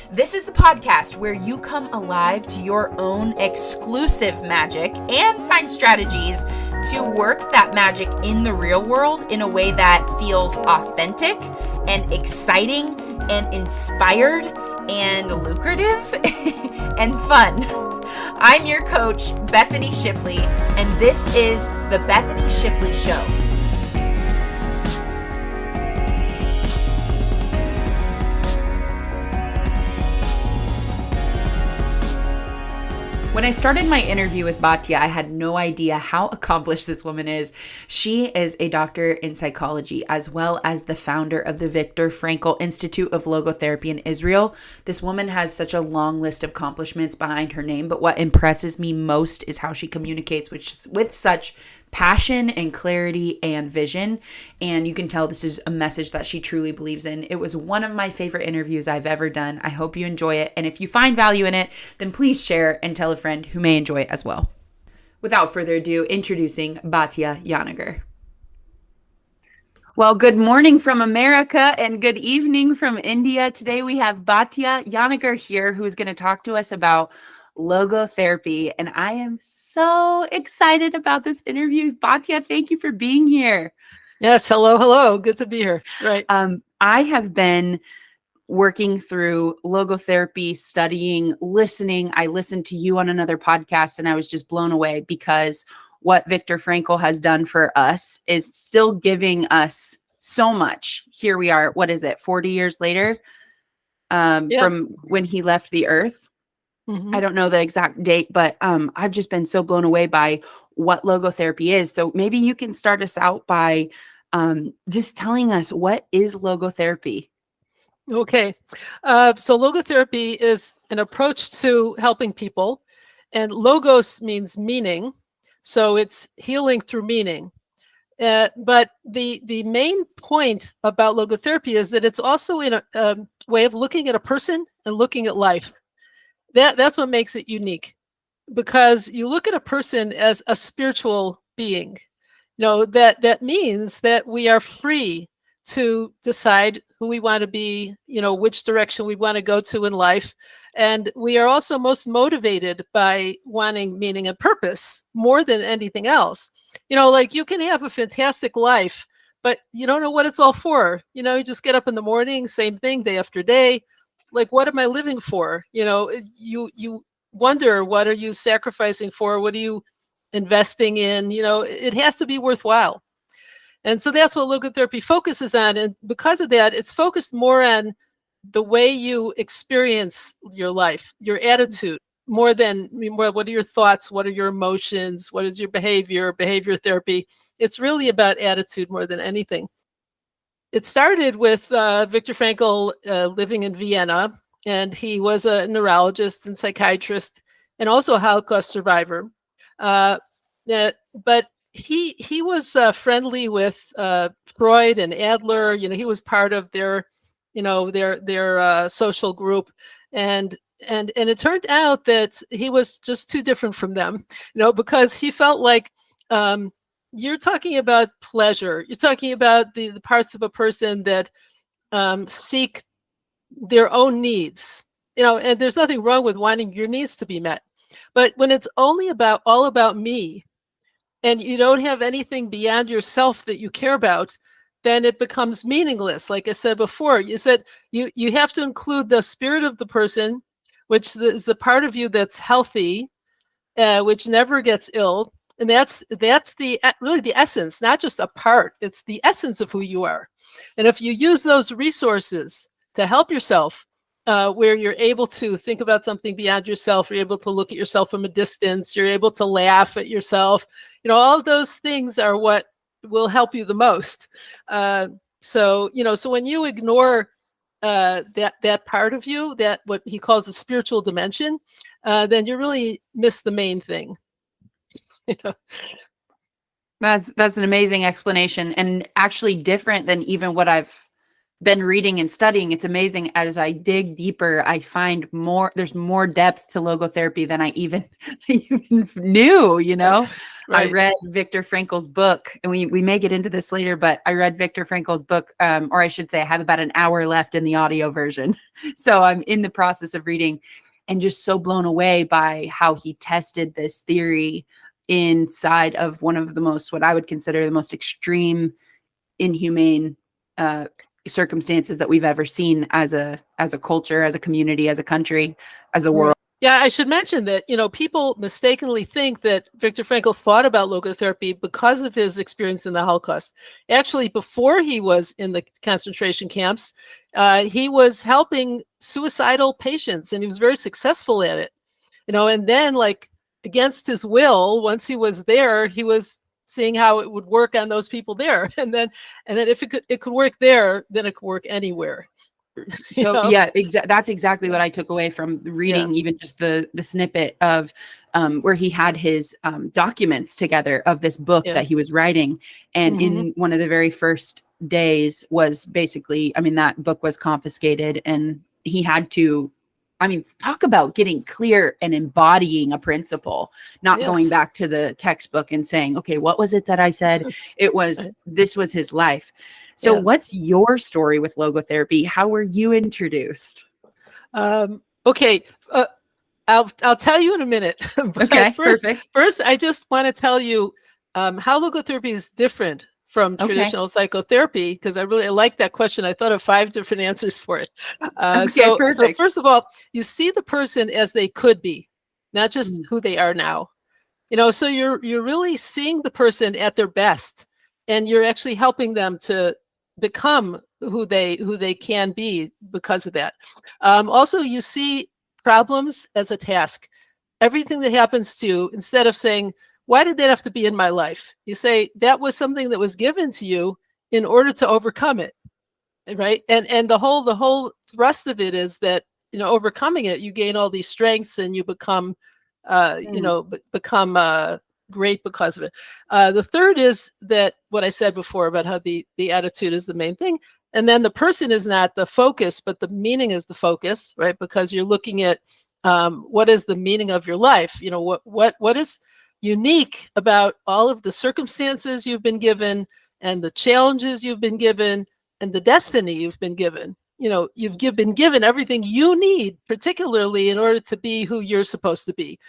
This is the podcast where you come alive to your own exclusive magic and find strategies to work that magic in the real world in a way that feels authentic and exciting and inspired and lucrative and fun. I'm your coach, Bethany Shipley, and this is the Bethany Shipley Show. When I started my interview with Batya, I had no idea how accomplished this woman is. She is a doctor in psychology, as well as the founder of the Viktor Frankl Institute of Logotherapy in Israel. This woman has such a long list of accomplishments behind her name, but what impresses me most is how she communicates with such passion and clarity and vision. And you can tell this is a message that she truly believes in. It was one of my favorite interviews I've ever done. I hope you enjoy it. And if you find value in it, then please share and tell a friend who may enjoy it as well. Without further ado, introducing Batya Yanagar. Well, good morning from America and good evening from India. Today we have Batya Yanagar here, who is going to talk to us about logotherapy. And I am so excited about this interview. Batya, thank you for being here. Yes. Hello. Good to be here. Right. I have been working through logotherapy, studying, listening. I listened to you on another podcast and I was just blown away because what Viktor Frankl has done for us is still giving us so much. Here we are. What is it? 40 years later from when he left the earth. Mm-hmm. I don't know the exact date, but I've just been so blown away by what logotherapy is. So maybe you can start us out by just telling us, what is logotherapy? Okay. So logotherapy is an approach to helping people, and logos means meaning. So it's healing through meaning. But the main point about logotherapy is that it's also in a way of looking at a person and looking at life. That's what makes it unique, because you look at a person as a spiritual being. You know, that means that we are free to decide who we want to be, you know, which direction we want to go to in life. And we are also most motivated by wanting meaning and purpose more than anything else. You know, like you can have a fantastic life, but you don't know what it's all for. You know, you just get up in the morning, same thing day after day. Like, what am I living for? You know, you wonder, what are you sacrificing for? What are you investing in? You know, it has to be worthwhile. And so that's what logotherapy focuses on. And because of that, it's focused more on the way you experience your life, your attitude, more than what are your thoughts? What are your emotions? What is your behavior therapy? It's really about attitude more than anything. It started with Viktor Frankl living in Vienna, and he was a neurologist and psychiatrist and also a Holocaust survivor. But he was friendly with Freud and Adler. You know, he was part of their social group, and it turned out that he was just too different from them. You know, because he felt like you're talking about pleasure. You're talking about the parts of a person that seek their own needs. You know, and there's nothing wrong with wanting your needs to be met. But when it's all about me, and you don't have anything beyond yourself that you care about, then it becomes meaningless. Like I said before, you said you have to include the spirit of the person, which is the part of you that's healthy, which never gets ill. And that's really the essence, not just a part. It's the essence of who you are. And if you use those resources to help yourself, where you're able to think about something beyond yourself, you're able to look at yourself from a distance, you're able to laugh at yourself, you know, all of those things are what will help you the most. So when you ignore that part of you, that what he calls the spiritual dimension, then you really miss the main thing. You know? That's an amazing explanation, and actually different than even what I've been reading and studying, it's amazing. As I dig deeper, I find there's more depth to logotherapy than I even, even knew, you know? I Right. read Viktor Frankl's book, and we may get into this later, but I read Viktor Frankl's book, or I should say I have about an hour left in the audio version. So I'm in the process of reading and just so blown away by how he tested this theory inside of one of the most, what I would consider the most extreme, inhumane circumstances that we've ever seen as a culture, as a community, as a country, as a world. Yeah, I should mention that, people mistakenly think that Viktor Frankl thought about logotherapy because of his experience in the Holocaust. Actually, before he was in the concentration camps, he was helping suicidal patients, and he was very successful at it. And then, like, against his will, once he was there, he was seeing how it would work on those people there. And then if it could work there, then it could work anywhere. So yeah, that's exactly what I took away from reading, even just the snippet of where he had his documents together of this book that he was writing. And in one of the very first days was basically, I mean, that book was confiscated, and he had to, I mean, talk about getting clear and embodying a principle, not going back to the textbook and saying, okay, what was it that I said? It was, this was his life. So what's your story with logotherapy? How were you introduced? Okay. I'll tell you in a minute. Okay, perfect. First, I just want to tell you how logotherapy is different from traditional psychotherapy, because I really like that question. I thought of 5 different answers for it. So first of all, you see the person as they could be, not just who they are now. So you're really seeing the person at their best, and you're actually helping them to become who they can be because of that. Also, you see problems as a task. Everything that happens to you, instead of saying, why did that have to be in my life? You say, that was something that was given to you in order to overcome it. Right. And the whole thrust of it is that, overcoming it, you gain all these strengths, and you become, great because of it. The third is that what I said before about how the attitude is the main thing. And then the person is not the focus, but the meaning is the focus, right? Because you're looking at what is the meaning of your life? What is unique about all of the circumstances you've been given, and the challenges you've been given, and the destiny you've been given. You've been given everything you need, particularly in order to be who you're supposed to be.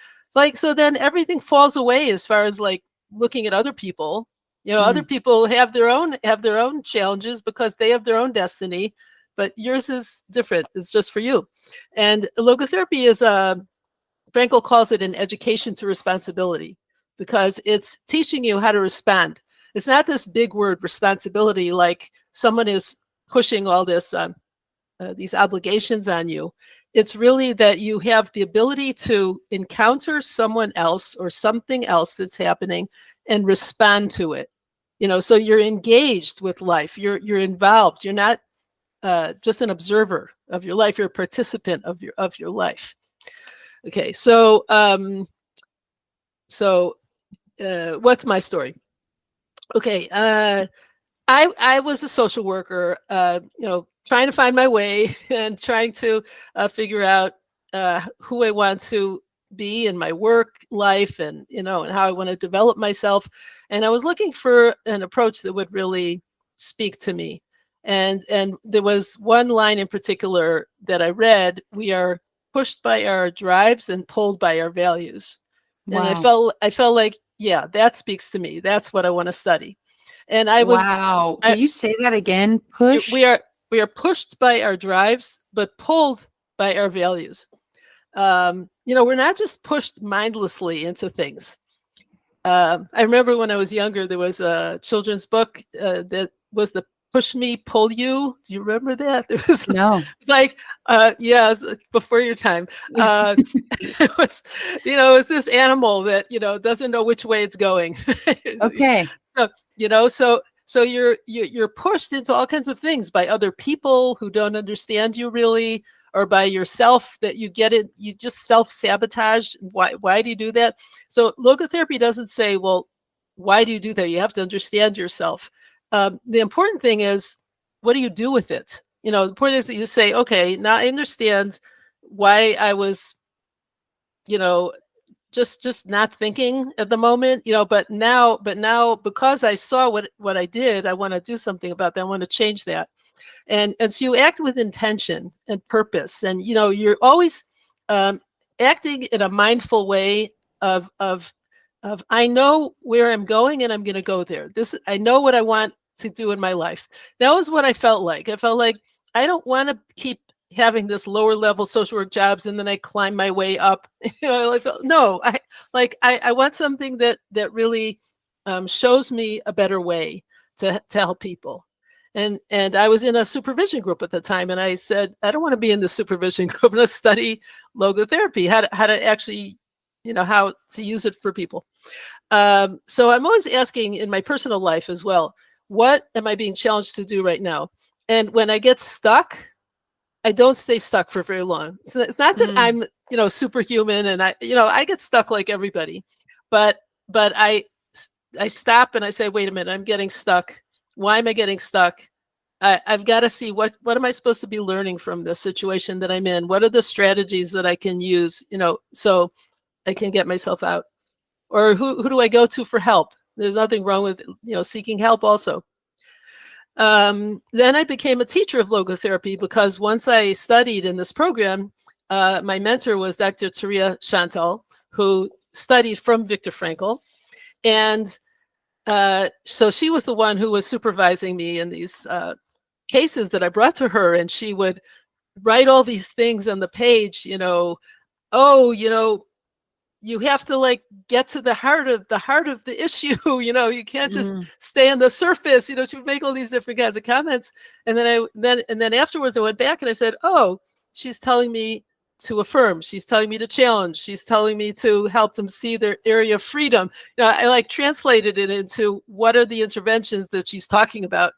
So then everything falls away as far as like looking at other people. Other people have their own challenges because they have their own destiny, but yours is different. It's just for you. And logotherapy is Frankl calls it an education to responsibility, because it's teaching you how to respond. It's not this big word, responsibility, like someone is pushing all this these obligations on you. It's really that you have the ability to encounter someone else or something else that's happening and respond to it. So you're engaged with life. You're involved. You're not just an observer of your life. You're a participant of your life. Okay, so what's my story? Okay, I was a social worker, trying to find my way and trying to figure out who I want to be in my work life, and and how I want to develop myself. And I was looking for an approach that would really speak to me. And there was one line in particular that I read: we are pushed by our drives and pulled by our values. Wow. And I felt like, yeah, that speaks to me. That's what I want to study. And I was, wow. Can you say that again? Push. We are pushed by our drives, but pulled by our values. We're not just pushed mindlessly into things. I remember when I was younger, there was a children's book that was the Push Me, Pull You. Do you remember that? There was, no. It's like, yeah, it was before your time. It was, it was this animal that, doesn't know which way it's going. Okay. So you're pushed into all kinds of things by other people who don't understand you really, or by yourself, that you get it, you just self-sabotage. Why do you do that? So logotherapy doesn't say, well, why do you do that? You have to understand yourself. The important thing is, what do you do with it? the point is that you say, okay, now I understand why I was, just not thinking at the moment, but now because I saw what I did, I want to do something about that. I want to change that. And so you act with intention and purpose, and you're always um, acting in a mindful way of I know where I'm going and I'm going to go there. I know what I want to do in my life. That was what I felt like. I felt like I don't want to keep having this lower level social work jobs and then I climb my way up. I felt, no, I want something that really shows me a better way to help people. And I was in a supervision group at the time, and I said, I don't want to be in the supervision group. I'm going to study logotherapy, how to actually, how to use it for people. So I'm always asking in my personal life as well, what am I being challenged to do right now? And when I get stuck, I don't stay stuck for very long. It's not that I'm, superhuman, and I get stuck like everybody, but I stop and I say, wait a minute, I'm getting stuck. Why am I getting stuck? I've got to see what am I supposed to be learning from this situation that I'm in? What are the strategies that I can use, so I can get myself out? Or who do I go to for help? There's nothing wrong with, seeking help also. Then I became a teacher of logotherapy because once I studied in this program, my mentor was Dr. Taria Chantal, who studied from Viktor Frankl. And so she was the one who was supervising me in these cases that I brought to her, and she would write all these things on the page, you have to get to the heart of the issue. You can't just stay on the surface. She would make all these different kinds of comments. And then afterwards I went back and I said, oh, she's telling me to affirm. She's telling me to challenge. She's telling me to help them see their area of freedom. I translated it into what are the interventions that she's talking about,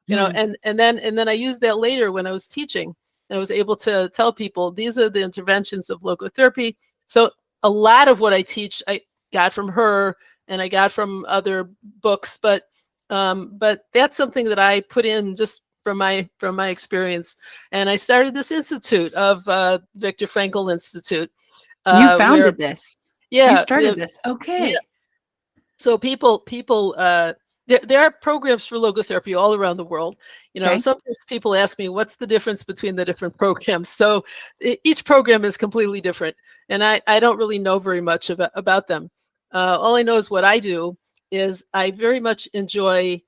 and then I used that later when I was teaching. And I was able to tell people these are the interventions of logotherapy. So a lot of what I teach, I got from her and I got from other books, but that's something that I put in just from my experience. And I started this institute of Viktor Frankl Institute. You founded this. Yeah. You started this. Okay. Yeah. So people, there are programs for logotherapy all around the world. Sometimes people ask me, what's the difference between the different programs? So each program is completely different. And I don't really know very much about them. All I know is what I do is I very much enjoy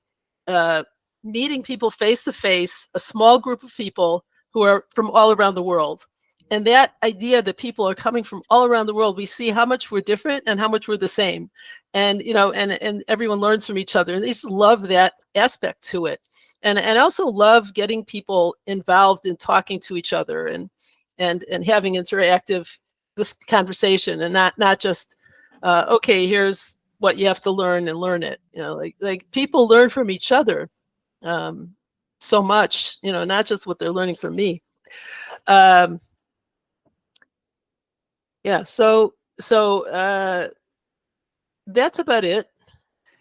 meeting people face to face, a small group of people who are from all around the world. And that idea that people are coming from all around the world, we see how much we're different and how much we're the same. And, and everyone learns from each other. And they just love that aspect to it. And also love getting people involved in talking to each other and having interactive this conversation, and not just, okay, here's what you have to learn and learn it. Like people learn from each other so much, not just what they're learning from me. Yeah. So that's about it.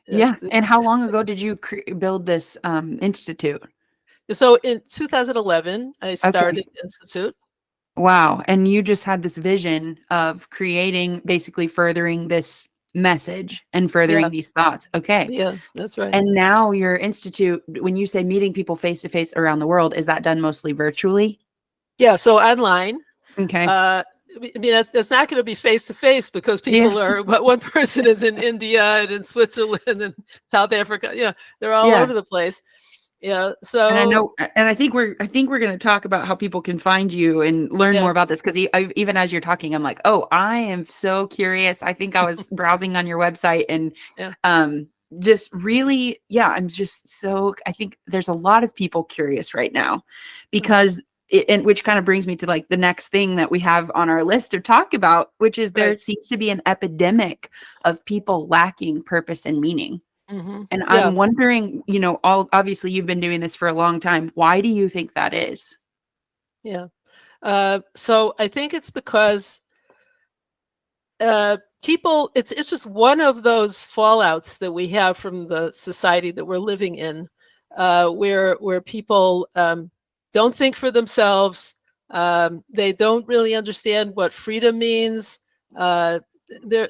Yeah. And how long ago did you build this institute? So in 2011, I started the institute. Wow. And you just had this vision of creating, basically furthering this message and furthering these thoughts. Okay. Yeah, that's right. And now your institute, when you say meeting people face to face around the world, is that done mostly virtually? Yeah. So online. Okay. I mean, it's not going to be face to face because people are, but one person is in India and in Switzerland and South Africa, they're all over the place. Yeah. So, and I know, and I think we're going to talk about how people can find you and learn more about this. Cause even as you're talking, I'm like, oh, I am so curious. I think I was browsing on your website and, just really, I'm just so, I think there's a lot of people curious right now because and which kind of brings me to the next thing that we have on our list to talk about, which is there seems to be an epidemic of people lacking purpose and meaning. Mm-hmm. And I'm wondering, obviously you've been doing this for a long time. Why do you think that is? Yeah. So I think it's because people, it's just one of those fallouts that we have from the society that we're living in, where people don't think for themselves. They don't really understand what freedom means. There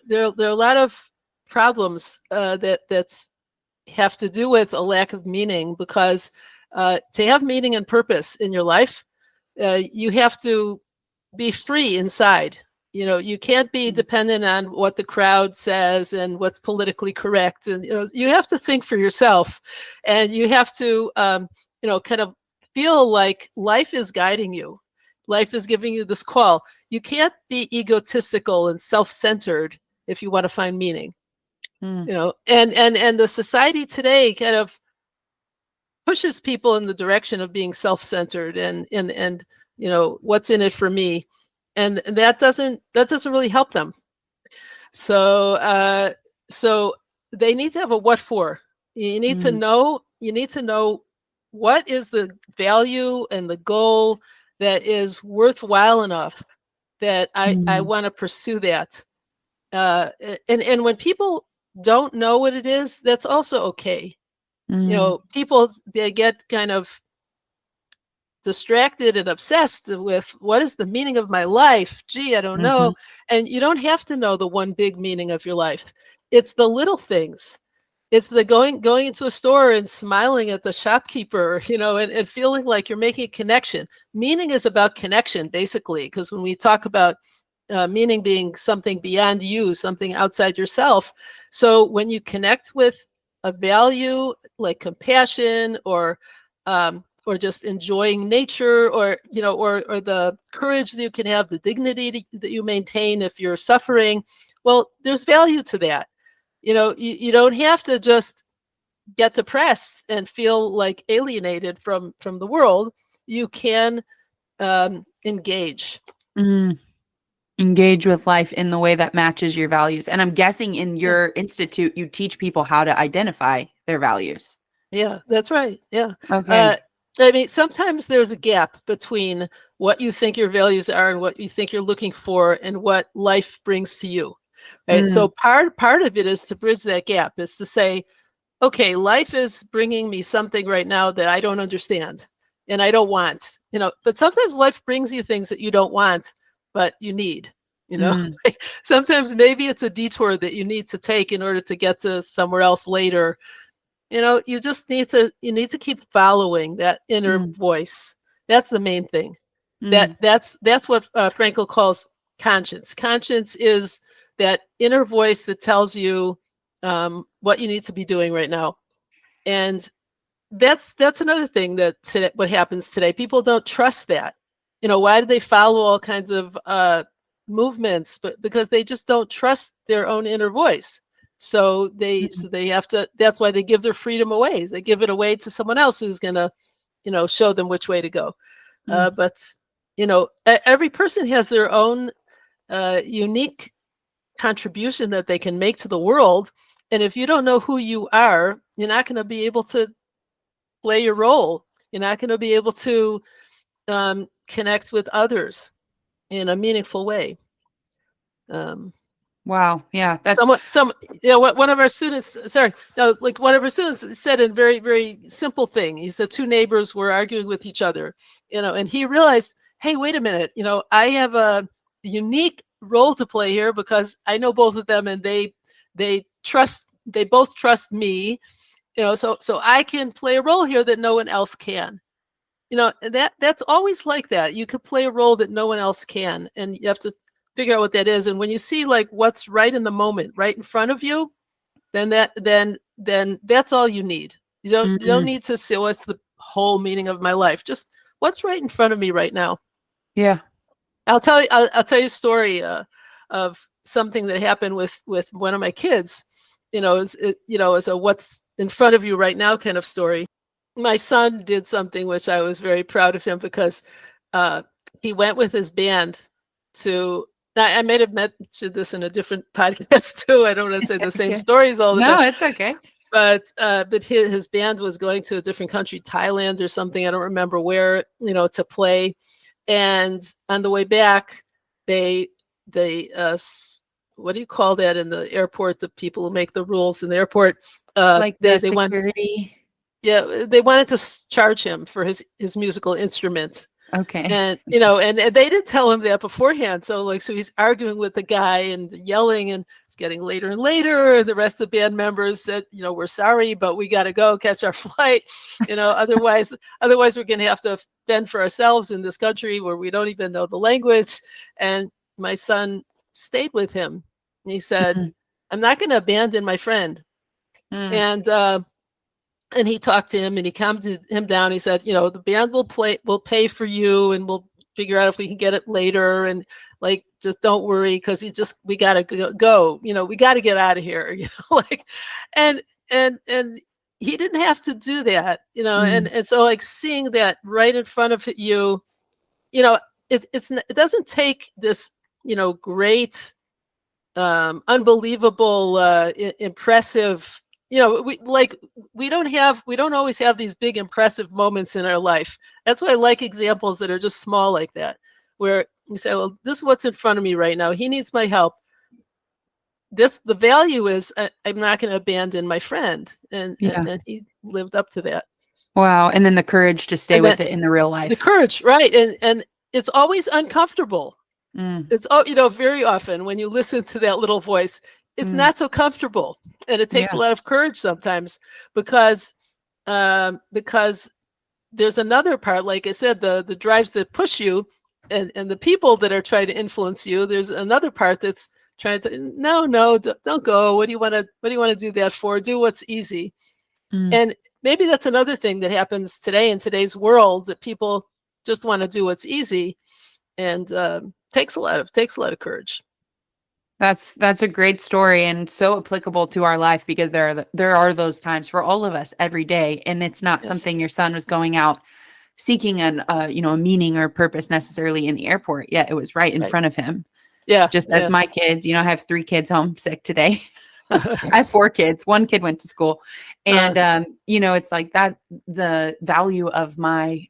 are a lot of problems that have to do with a lack of meaning, because to have meaning and purpose in your life, you have to be free inside. You can't be dependent on what the crowd says and what's politically correct. And you have to think for yourself, and you have to kind of feel like life is guiding you. Life is giving you this call. You can't be egotistical and self-centered if you want to find meaning. And the society today kind of pushes people in the direction of being self-centered and what's in it for me, and that doesn't really help them. So they need to have a what for. You need to know what is the value and the goal that is worthwhile enough that I want to pursue that. And when people don't know what it is, that's also okay. People, they get kind of distracted and obsessed with what is the meaning of my life. Gee, I don't know. And you don't have to know the one big meaning of your life. It's the little things. It's the going into a store and smiling at the shopkeeper, and feeling like you're making a connection. Meaning is about connection, basically, because when we talk about meaning being something beyond you, something outside yourself. So when you connect with a value like compassion or just enjoying nature, or the courage that you can have, the dignity that you maintain if you're suffering, well, there's value to that. You don't have to just get depressed and feel like alienated from the world. You can engage. Engage with life in the way that matches your values. And I'm guessing in your institute, you teach people how to identify their values. Yeah, that's right. Yeah. Okay. I mean, sometimes there's a gap between what you think your values are and what you think you're looking for and what life brings to you. Right. So part of it is to bridge that gap, is to say, okay, life is bringing me something right now that I don't understand and I don't want, but sometimes life brings you things that you don't want, but you need, sometimes maybe it's a detour that you need to take in order to get to somewhere else later. You just need to keep following that inner voice. That's the main thing. That's what Frankl calls conscience. Conscience is that inner voice that tells you what you need to be doing right now. And that's another thing what happens today. People don't trust that. Why do they follow all kinds of movements? But because they just don't trust their own inner voice. So they have to. That's why they give their freedom away. They give it away to someone else who's gonna, show them which way to go. But every person has their own unique contribution that they can make to the world. And if you don't know who you are, you're not going to be able to play your role. You're not going to be able to connect with others in a meaningful way. Wow. Yeah. That's one of our students, one of our students said a very, very simple thing. He said 2 neighbors were arguing with each other, and he realized, hey, wait a minute, I have a unique role to play here because I know both of them and they both trust me, so I can play a role here that no one else can. That's always like that. You could play a role that no one else can, and you have to figure out what that is. And when you see like what's right in the moment, right in front of you, then that's all you need. You don't need to say what's the whole meaning of my life. Just what's right in front of me right now. Yeah. I'll tell you a story of something that happened with one of my kids. As a what's in front of you right now kind of story. My son did something which I was very proud of him, because he went with his band to. I may have mentioned this in a different podcast too. I don't want to say the same stories all the time. No, it's okay. But his band was going to a different country, Thailand or something. I don't remember where, to play. And on the way back, they what do you call that in the airport? The people who make the rules in the airport, like they security. went. Yeah, they wanted to charge him for his musical instrument. Okay. And, and they didn't tell him that beforehand. So he's arguing with the guy and yelling, and it's getting later and later. And the rest of the band members said, we're sorry, but we got to go catch our flight. Otherwise we're going to have to fend for ourselves in this country where we don't even know the language. And my son stayed with him. And he said, Mm, I'm not going to abandon my friend. mm, And he talked to him and he calmed him down. He said, the band will pay for you, and we'll figure out if we can get it later. And just don't worry, because we got to go, we got to get out of here, and, and he didn't have to do that, mm. and so seeing that right in front of you, it doesn't take this, great, unbelievable, impressive, we don't always have these big impressive moments in our life. That's why I like examples that are just small like that, where you say, well, this is what's in front of me right now. He needs my help. The value is I'm not going to abandon my friend. And he lived up to that. Wow. And then the courage to stay with it in the real life. The courage, right. And it's always uncomfortable. Mm. It's, very often when you listen to that little voice, it's not so comfortable. And it takes a lot of courage sometimes, because there's another part, like I said, the drives that push you, and the people that are trying to influence you. There's another part that's trying to, no, don't go. What do you want to do that for? Do what's easy. And maybe that's another thing that happens today in today's world, that people just want to do what's easy, and takes a lot of courage. That's a great story, and so applicable to our life, because there are those times for all of us every day, and it's not something your son was going out seeking a meaning or purpose necessarily in the airport. Yet it was right in front of him. Yeah. Just as my kids, I have 3 kids homesick today. I have 4 kids. 1 kid went to school, and it's like that. The value of my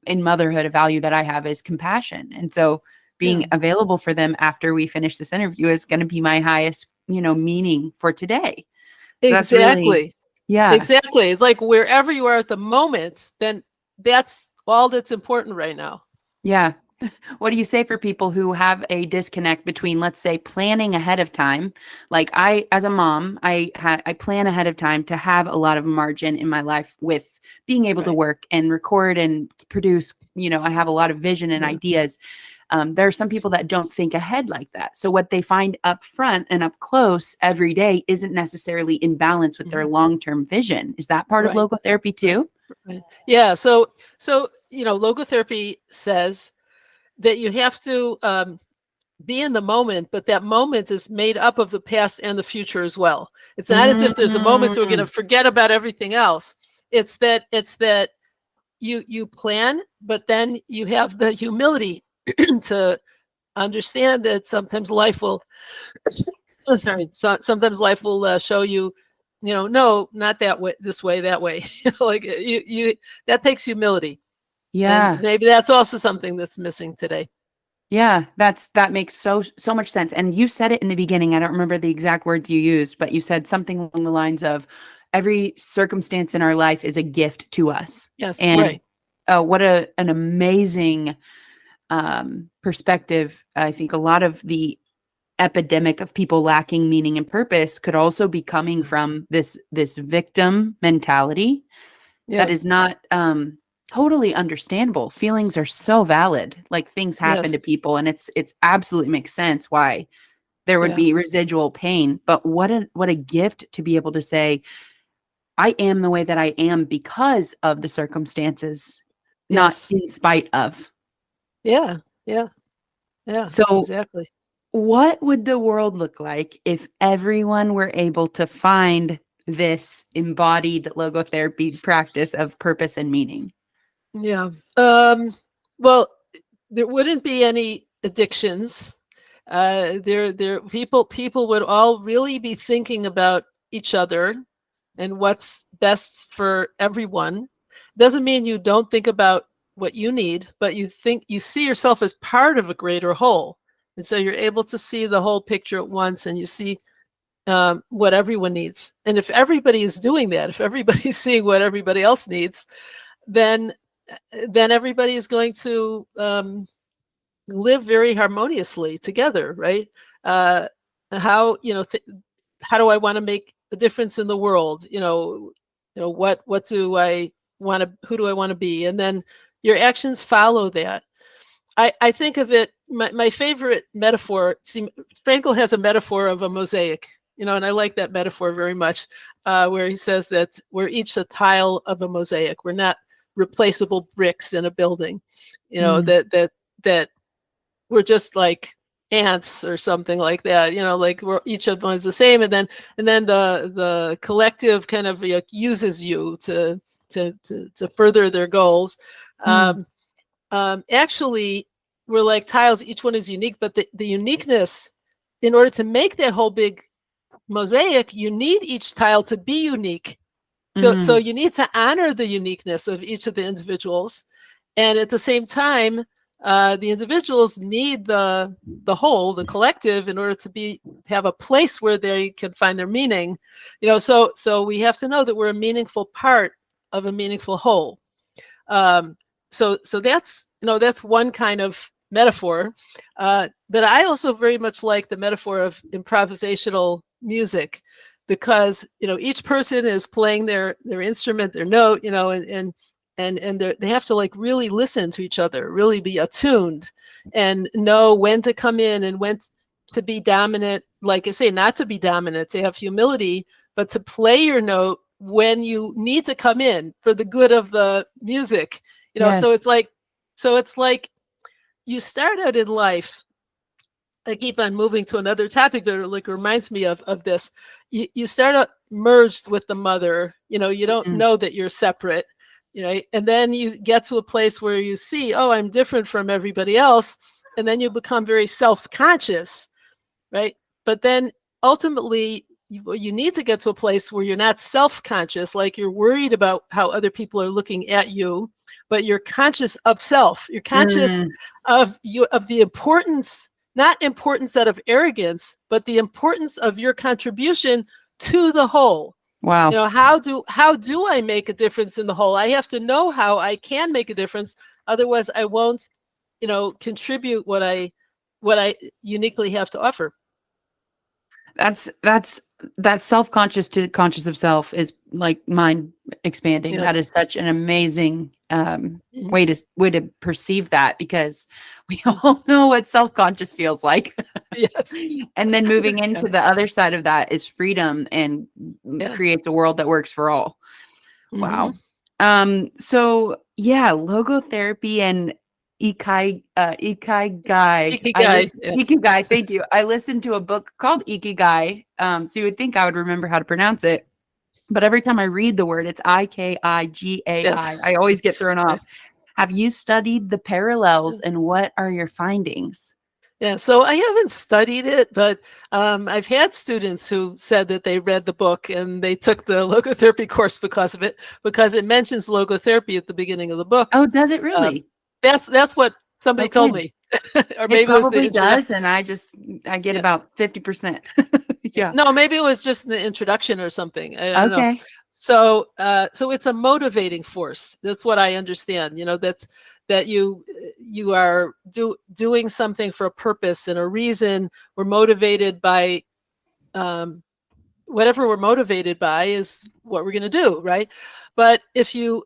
in motherhood, a value that I have is compassion, and so being available for them after we finish this interview is going to be my highest, meaning for today. So exactly. Exactly. It's like wherever you are at the moment, then that's all that's important right now. Yeah. What do you say for people who have a disconnect between, let's say, planning ahead of time? Like as a mom, I plan ahead of time to have a lot of margin in my life with being able to work and record and produce. I have a lot of vision and ideas. There are some people that don't think ahead like that. So what they find up front and up close every day isn't necessarily in balance with their long-term vision. Is that part of logotherapy too? Right. Yeah. So logotherapy says that you have to be in the moment, but that moment is made up of the past and the future as well. It's not as if there's a moment so we're going to forget about everything else. It's that you plan, but then you have the humility to understand that sometimes life will sometimes life will show you, no, not that way, this way, that way. You that takes humility. Yeah. And maybe that's also something that's missing today. Yeah, that makes so much sense. And you said it in the beginning. I don't remember the exact words you used, but you said something along the lines of every circumstance in our life is a gift to us. Yes, and what an amazing perspective. I think a lot of the epidemic of people lacking meaning and purpose could also be coming from this victim mentality that is not totally understandable. Feelings are so valid. Like, things happen to people, and it's absolutely makes sense why there would be residual pain. But what a gift to be able to say, I am the way that I am because of the circumstances, not in spite of. Yeah. So exactly. what would the world look like if everyone were able to find this embodied logotherapy practice of purpose and meaning? Yeah. Well, there wouldn't be any addictions. People would all really be thinking about each other and what's best for everyone. Doesn't mean you don't think about what you need, but you see yourself as part of a greater whole. And so you're able to see the whole picture at once, and you see what everyone needs. And if everybody is doing that, if everybody's seeing what everybody else needs, then everybody is going to live very harmoniously together, right? How how do I want to make a difference in the world? What do I want to? Who do I want to be? And then your actions follow that. I think of it. My favorite metaphor. See, Frankl has a metaphor of a mosaic, and I like that metaphor very much, where he says that we're each a tile of a mosaic. We're not replaceable bricks in a building. That we're just like ants or something like that. Like we're each of them is the same, and then the collective kind of uses you to further their goals. Actually, we're like tiles. Each one is unique, but the uniqueness, in order to make that whole big mosaic, you need each tile to be unique. So you need to honor the uniqueness of each of the individuals, and at the same time, the individuals need the whole, the collective, in order to have a place where they can find their meaning. So we have to know that we're a meaningful part of a meaningful whole. So that's one kind of metaphor. But I also very much like the metaphor of improvisational music, because each person is playing their instrument, their note, and they have to like really listen to each other, really be attuned, and know when to come in and when to be dominant. Like I say, not to be dominant, to have humility, but to play your note when you need to come in for the good of the music. Yes. So it's like you start out in life. I keep on moving to another topic, but it like reminds me of this. You start out merged with the mother. You don't know that you're separate. And then you get to a place where you see, oh, I'm different from everybody else, and then you become very self-conscious, right? But then ultimately, you need to get to a place where you're not self-conscious, like you're worried about how other people are looking at you, but you're conscious of self. You're conscious of the importance. Not importance out of arrogance, but the importance of your contribution to the whole. Wow. How do I make a difference in the whole? I have to know how I can make a difference. Otherwise, I won't, contribute what I uniquely have to offer. That's that self-conscious to conscious of self is like mind expanding. Yeah. That is such an amazing way to perceive that, because we all know what self-conscious feels like. Yes. And then moving into the other side of that is freedom, and creates a world that works for all. Wow. So yeah, logotherapy and Ikigai. Ikigai. Thank you. I listened to a book called Ikigai. So you would think I would remember how to pronounce it, but every time I read the word, it's Ikigai. Yes. I always get thrown off. Have you studied the parallels, and what are your findings? Yeah, so I haven't studied it, but I've had students who said that they read the book and they took the logotherapy course because of it, because it mentions logotherapy at the beginning of the book. Oh, does it really? That's what somebody told me. Or maybe it probably does, and I get about 50%. Yeah. No, maybe it was just in the introduction or something. I don't know. Okay. So it's a motivating force. That's what I understand. That you are doing something for a purpose and a reason. We're motivated by whatever we're motivated by is what we're going to do, right? But if you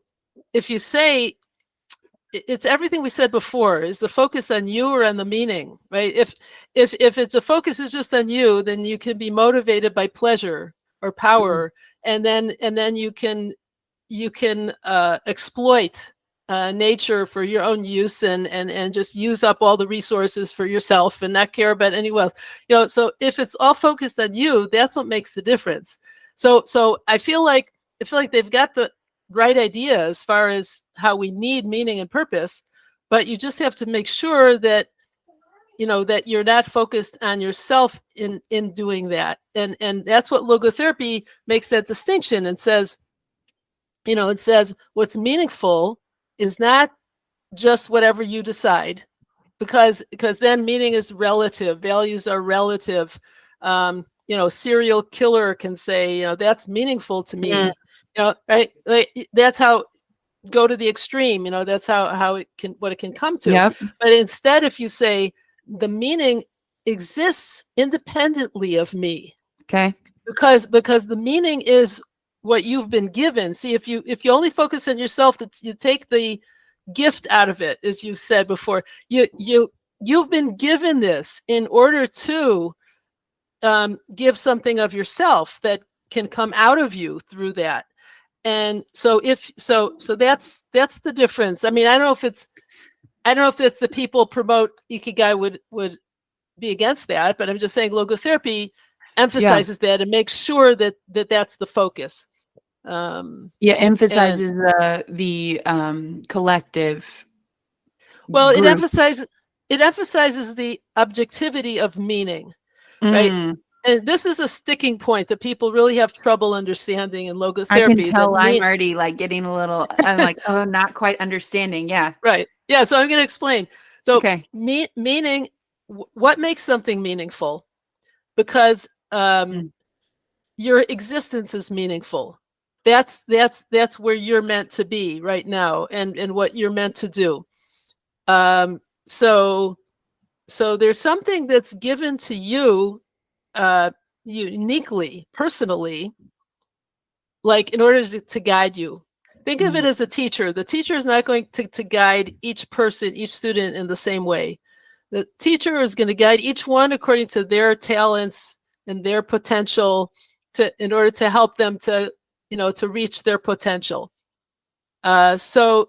say, it's everything we said before, is the focus on you or on the meaning, right? If it's a focus is just on you, then you can be motivated by pleasure or power, and then you can exploit nature for your own use, and just use up all the resources for yourself and not care about anyone else. So if it's all focused on you, that's what makes the difference. So I feel like they've got the right idea as far as how we need meaning and purpose, but you just have to make sure that that you're not focused on yourself in doing that. And that's what logotherapy makes that distinction, and says, it says what's meaningful is not just whatever you decide, because then meaning is relative, values are relative. serial killer can say, that's meaningful to Mm. me, right? Like, that's how, go to the extreme, that's how what it can come to. Yep. But instead, if you say the meaning exists independently of me, Okay. because the meaning is what you've been given. See, if you only focus on yourself, you take the gift out of it, as you said before. You've been given this in order to give something of yourself that can come out of you through that. And so that's the difference. I mean, I don't know if it's the people promote Ikigai would be against that, but I'm just saying logotherapy emphasizes that and makes sure that that's the focus. Emphasizes the collective. Well, group. it emphasizes the objectivity of meaning, right? And this is a sticking point that people really have trouble understanding in logotherapy. I can tell I'm already like getting a little, I'm like, oh, not quite understanding. Yeah. Right. Yeah. So I'm going to explain. So Okay. Meaning, what makes something meaningful? Because your existence is meaningful. That's where you're meant to be right now, and what you're meant to do. So there's something that's given to you uniquely, personally, like in order to guide you. Think of it as a teacher. The teacher is not going to guide each person, each student in the same way. The teacher is going to guide each one according to their talents and their potential, in order to help them to reach their potential. So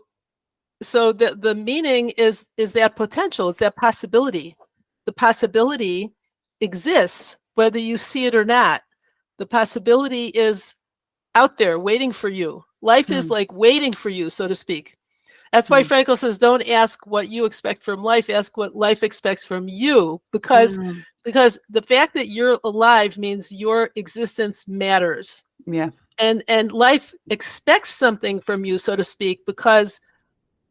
the meaning is that potential, is that possibility. The possibility exists whether you see it or not. The possibility is out there waiting for you. Life is like waiting for you, so to speak. That's why Frankl says, don't ask what you expect from life, ask what life expects from you, because the fact that you're alive means your existence matters. Yeah. And life expects something from you, so to speak, because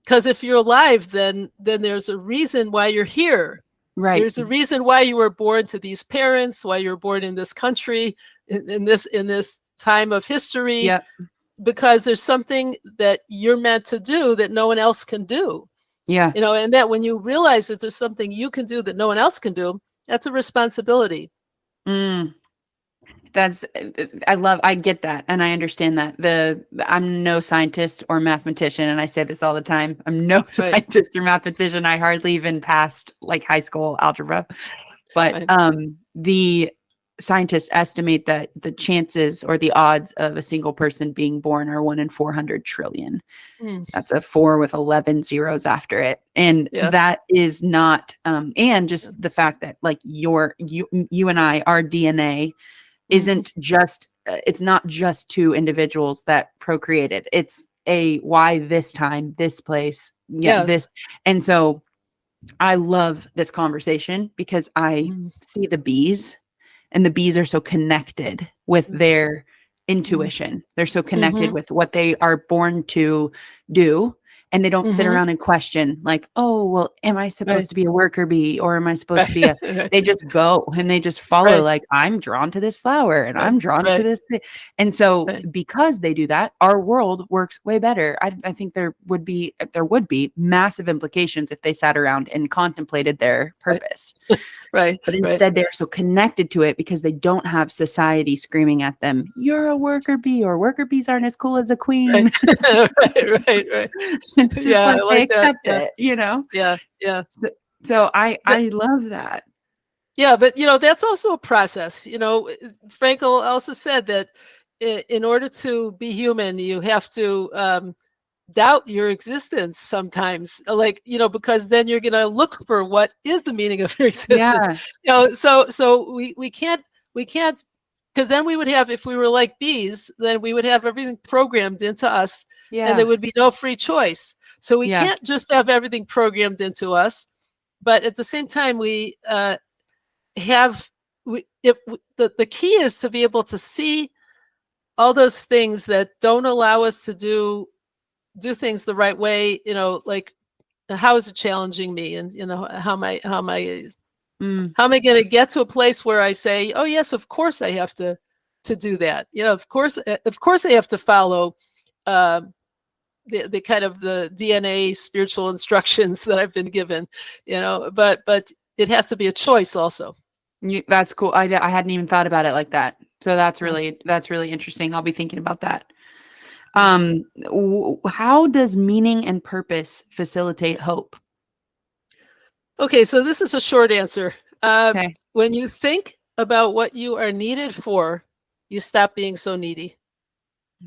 if you're alive, then there's a reason why you're here. Right. There's a reason why you were born to these parents, why you're born in this country, in this time of history. Yep. Because there's something that you're meant to do that no one else can do. Yeah. And that when you realize that there's something you can do that no one else can do, that's a responsibility. I get that. And I understand that. I'm no scientist or mathematician. And I say this all the time. I'm no scientist or mathematician. I hardly even passed like high school algebra, but, the scientists estimate that the chances or the odds of a single person being born are 1 in 400 trillion. That's a 4 with 11 zeros after it. And that is not, and just the fact that like you and I, our DNA isn't just, it's not just two individuals that procreated. It's why this time, this place, this. And so I love this conversation because I see the bees. And the bees are so connected with their intuition. They're so connected with what they are born to do. And they don't sit around and question like, oh, well, am I supposed to be a worker bee or am I supposed to be they just go and they just follow like, I'm drawn to this flower and I'm drawn to this thing. And so because they do that, our world works way better. I think there would be massive implications if they sat around and contemplated their purpose. Right. But instead they're so connected to it because they don't have society screaming at them, you're a worker bee, or worker bees aren't as cool as a queen. Right. It's just they accept it, Yeah. So I love that. Yeah, but that's also a process. Frankl also said that in order to be human, you have to doubt your existence sometimes, because then you're going to look for what is the meaning of your existence. So we can't, because then we would have, if we were like bees, then we would have everything programmed into us, and there would be no free choice. So we can't just have everything programmed into us, but at the same time, the key is to be able to see all those things that don't allow us to do things the right way, like how is it challenging me, and how am I Mm. How am I going to get to a place where I say, oh yes, of course I have to do that. Of course I have to follow uh, the kind of the DNA spiritual instructions that I've been given, but it has to be a choice also. That's cool. I hadn't even thought about it like that. So that's Yeah. really interesting. I'll be thinking about that. Yeah. How does meaning and purpose facilitate hope? Okay, so this is a short answer. Okay. When you think about what you are needed for, you stop being so needy.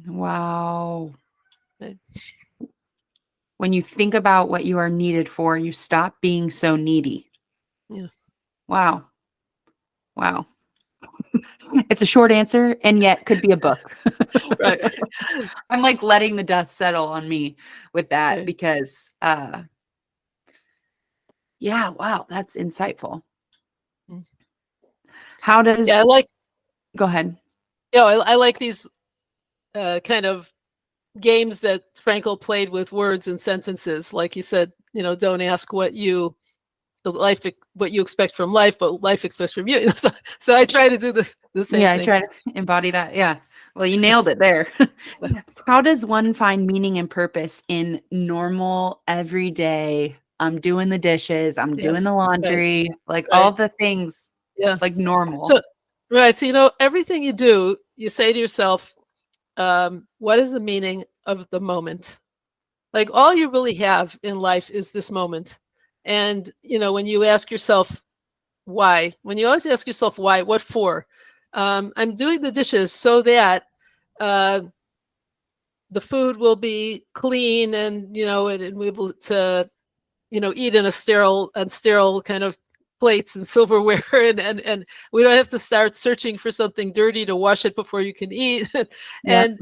Wow. Okay. When you think about what you are needed for, you stop being so needy. Yeah. Wow. Wow. It's a short answer and yet could be a book. Right. I'm like letting the dust settle on me with that Okay. because yeah, wow, that's insightful. Mm. How Yeah, does go ahead. I like these kind of games that Frankel played with words and sentences. Like you said, don't ask what you expect from life, but life expects from you. So I try to do the same Yeah, I thing. try to embody that. Yeah. Well, you nailed it there. How does one find meaning and purpose in normal, everyday, I'm doing the dishes, I'm doing the Yes. Right. laundry, like all Right. the things Yeah. like normal? So right. So everything you do, you say to yourself, what is the meaning of the moment? Like all you really have in life is this moment. And when you ask yourself why, when you always ask yourself why, what for? I'm doing the dishes so that uh, the food will be clean and and we will to eat in a sterile kind of plates and silverware and we don't have to start searching for something dirty to wash it before you can eat. Yep. And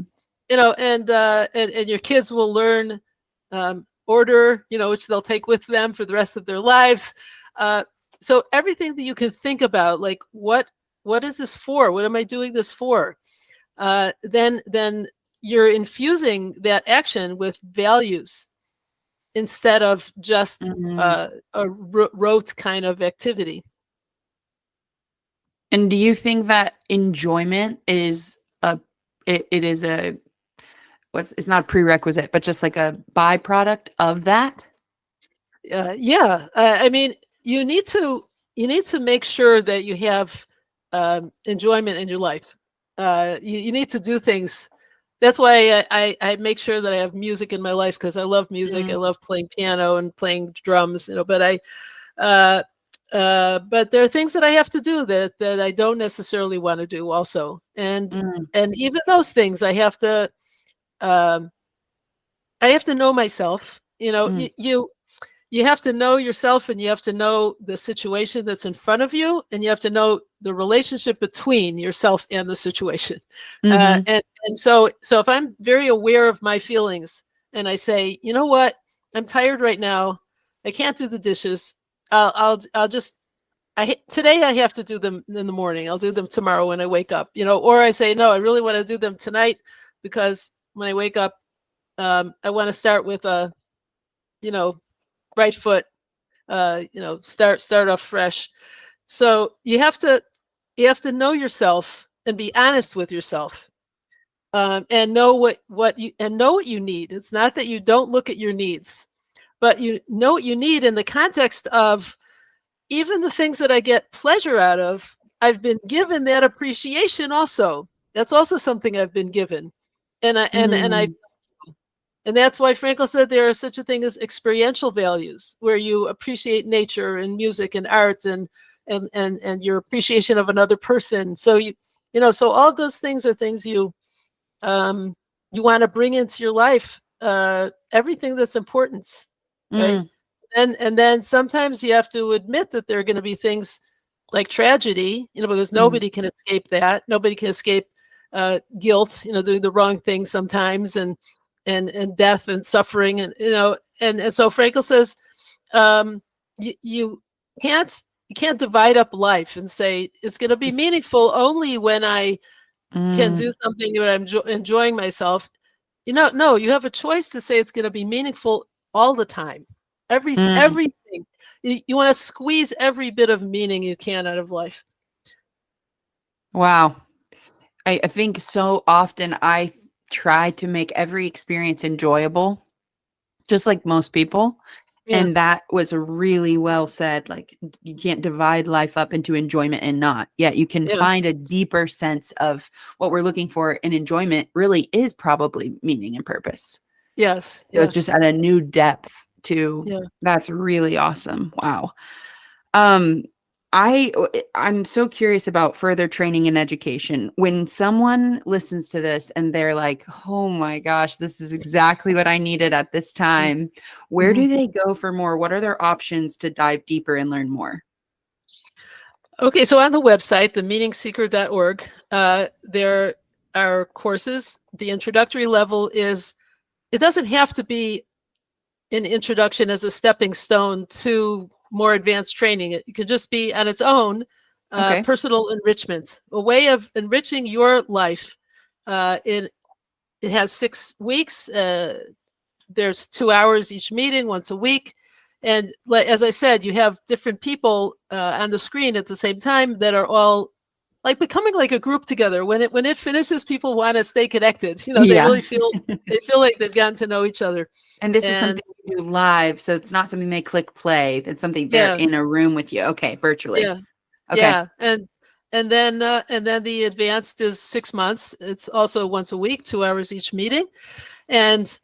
and your kids will learn order, which they'll take with them for the rest of their lives. So everything that you can think about, like what is this for? What am I doing this for? Then you're infusing that action with values instead of just Mhm. a rote kind of activity. And do you think that enjoyment is it is a it's not a prerequisite, but just like a byproduct of that? Yeah, I mean, you need to make sure that you have enjoyment in your life. You need to do things. That's why I make sure that I have music in my life because I love music. I Mm, love playing piano and playing drums. Uh, but there are things that I have to do that I don't necessarily want to do also, mm, and even those things um, I have to know myself. mm, You have to know yourself and you have to know the situation that's in front of you and you have to know the relationship between yourself and the situation. mhm, And so if I'm very aware of my feelings and I say, you know what, I'm tired right now, I can't do the dishes, I'll just today I have to do them in the morning, I'll do them tomorrow when I wake up, or I say, no, I really want to do them tonight because when I wake up, I want to start with a you know right foot, start off fresh. So you have to know yourself and be honest with yourself, and know what you need. It's not that you don't look at your needs, but you know what you need in the context of even the things that I get pleasure out of. I've been given that appreciation also. That's also something I've been given, and I mm, and that's why Frankl said there is such a thing as experiential values, where you appreciate nature and music and art and your appreciation of another person. So so all of those things are things um, you want to bring into your life. Everything that's important, right? mm, And then sometimes you have to admit that there are going to be things like tragedy, because mm, nobody can escape that. Nobody can escape guilt, doing the wrong thing sometimes, and death and suffering, and so Frankel says, you can't divide up life and say it's going to be meaningful only when I can mm, do something when I'm enjoying myself. No, you have a choice to say it's going to be meaningful all the time. mm, Everything. You want to squeeze every bit of meaning you can out of life. Wow. I think so often I try to make every experience enjoyable, just like most people. Yeah. And that was really well said. Like, you can't divide life up into enjoyment and not. Yet you can Yeah. find a deeper sense of what we're looking for. And enjoyment really is probably meaning and purpose. Yes. So it's just Yes. at a new depth to Yeah. that's really awesome. Wow. Um, I'm so curious about further training and education. When someone listens to this and they're like, "Oh my gosh, this is exactly what I needed at this time." Where Mhm. do they go for more? What are their options to dive deeper and learn more? Okay, so on the website, themeaningseeker.org, there are courses. The introductory level is, it doesn't have to be an introduction as a stepping stone to more advanced training. It could just be on its own, Okay. personal enrichment, a way of enriching your life. It has 6 weeks. There's 2 hours each meeting, once a week. And as I said, you have different people on the screen at the same time that are all like becoming like a group together. When it finishes, people want to stay connected. They Yeah. really feel like they've gotten to know each other. And this is And something you do live, so it's not something they click play. It's something they're yeah, in a room with you. Okay, virtually. yeah, Okay. yeah. And then the advanced is 6 months. It's also once a week, 2 hours each meeting. And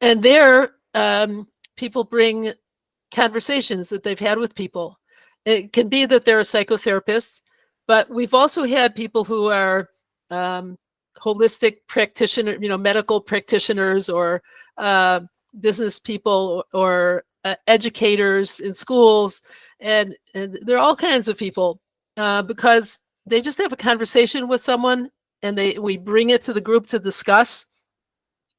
there, people bring conversations that they've had with people. It can be that they're a psychotherapist, but we've also had people who are um, holistic practitioner, medical practitioners, or uh, business people, or educators in schools, and there are all kinds of people, because they just have a conversation with someone, and we bring it to the group to discuss.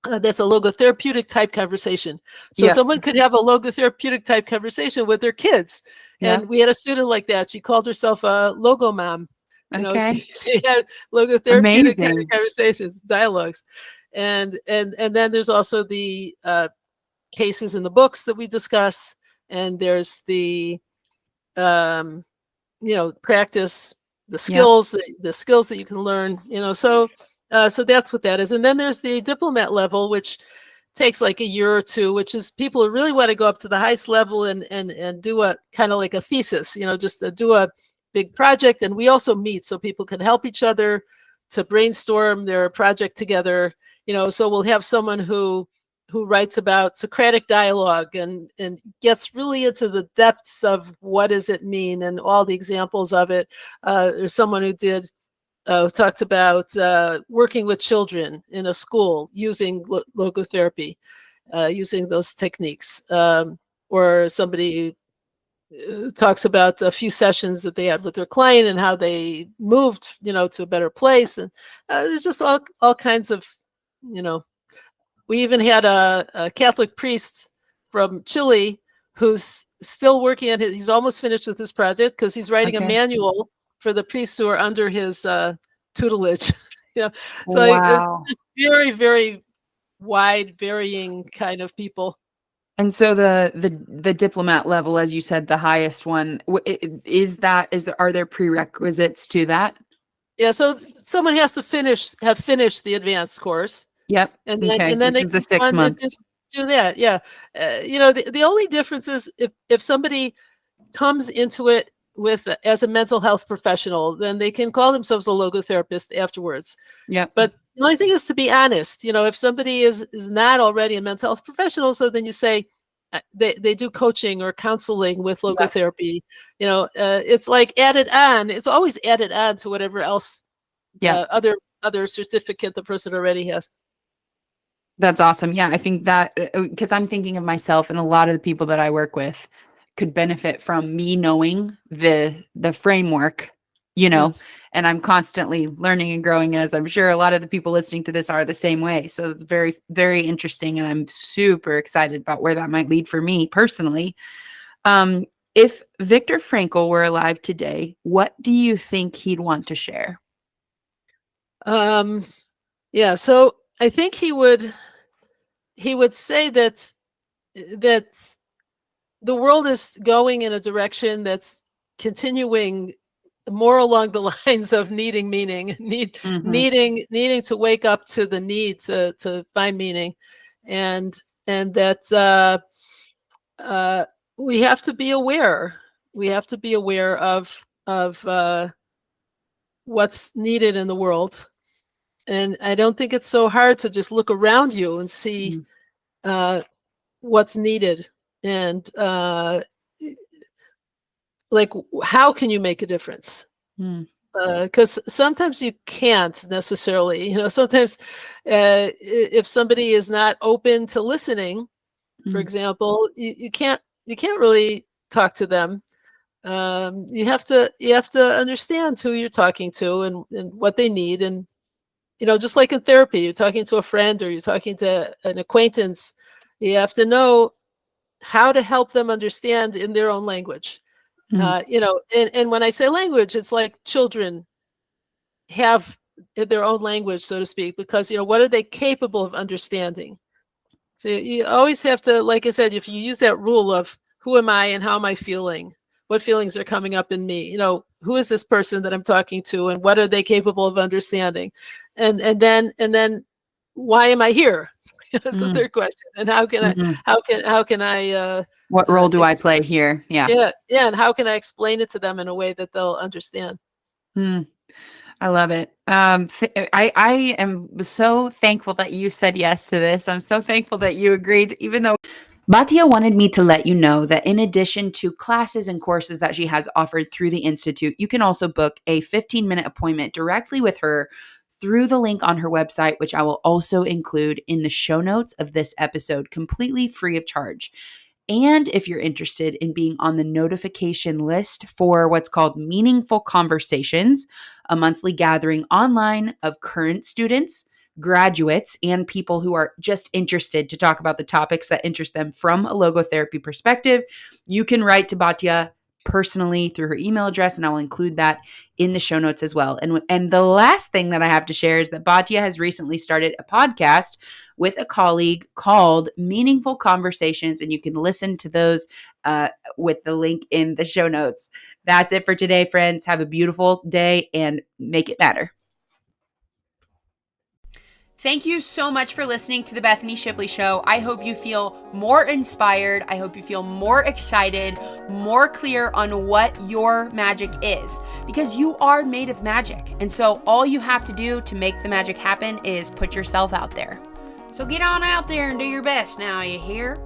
That's a logotherapeutic type conversation. So Yeah. someone could have a logotherapeutic type conversation with their kids. Yeah. And we had a student like that. She called herself a logo mom. She, Okay. she had logotherapeutic kind of Amazing. conversations, dialogues. And then there's also the cases in the books that we discuss. And there's the um, practice, the Yeah. skills, the skills that you can learn, so that's what that is. And then there's the diplomat level, which takes like a year or two, which is people who really want to go up to the highest level and do a kind of like a thesis, just do a big project. And we also meet so people can help each other to brainstorm their project together. So we'll have someone who writes about Socratic dialogue and gets really into the depths of what does it mean and all the examples of it. There's someone who talked about working with children in a school using logotherapy, using those techniques. Or somebody talks about a few sessions that they had with their client and how they moved, to a better place. And there's just all kinds of, we even had a Catholic priest from Chile who's still working on he's almost finished with his project because he's writing a Okay. manual for the priests who are under his tutelage. you know, so it's Wow. just very, very wide, varying kind of people. And so the diplomat level, as you said, the highest one, are there prerequisites to that? Yeah, so someone has to have finished the advanced course, Yep. and then Okay. and then Which they is the can go six on to months. do that. Yeah, the only difference is if somebody comes into it as a mental health professional, then they can call themselves a logotherapist afterwards. Yep. But the only thing is to be honest. If somebody is not already a mental health professional, so then you say they do coaching or counseling with Yep. logotherapy. It's like added on. It's always added on to whatever else Yep. other certificate the person already has. That's awesome. Yeah, I think that because I'm thinking of myself and a lot of the people that I work with could benefit from me knowing the framework, you know, Yes. and I'm constantly learning and growing, as I'm sure a lot of the people listening to this are the same way. So it's very, very interesting, and I'm super excited about where that might lead for me personally. Um, if Viktor Frankl were alive today, what do you think he'd want to share? Um, yeah. So I think he would say that the world is going in a direction that's continuing more along the lines of needing meaning, Mm-hmm. needing to wake up to the need to find meaning, and that we have to be aware. We have to be aware of what's needed in the world, and I don't think it's so hard to just look around you and see what's needed, and like, how can you make a difference? Mm. Because sometimes you can't necessarily. Sometimes if somebody is not open to listening, for Mm. example, you can't really talk to them. You have to understand who you're talking to, and what they need, and just like in therapy, you're talking to a friend or you're talking to an acquaintance. You have to know how to help them understand in their own language. Mm. And when I say language, it's like children have their own language, so to speak, because what are they capable of understanding? So you always have to, like I said, if you use that rule of who am I and how am I feeling, what feelings are coming up in me, who is this person that I'm talking to, and what are they capable of understanding, and then why am I here? That's the Mm. third question. And how can I Mm-hmm. how can I What role do I ex- play here? Yeah. yeah, and how can I explain it to them in a way that they'll understand? Mm. I love it. I am so thankful that you said yes to this. I'm so thankful that you agreed, even though Batia wanted me to let you know that in addition to classes and courses that she has offered through the Institute, you can also book a 15-minute appointment directly with her through the link on her website, which I will also include in the show notes of this episode, completely free of charge. And if you're interested in being on the notification list for what's called Meaningful Conversations, a monthly gathering online of current students, graduates, and people who are just interested to talk about the topics that interest them from a logotherapy perspective, you can write to Batya personally through her email address, and I will include that in the show notes as well. And the last thing that I have to share is that Batya has recently started a podcast with a colleague called Meaningful Conversations, and you can listen to those with the link in the show notes. That's it for today, friends. Have a beautiful day and make it matter. Thank you so much for listening to the Bethany Shipley Show. I hope you feel more inspired. I hope you feel more excited, more clear on what your magic is, because you are made of magic. And so all you have to do to make the magic happen is put yourself out there. So get on out there and do your best now, you hear?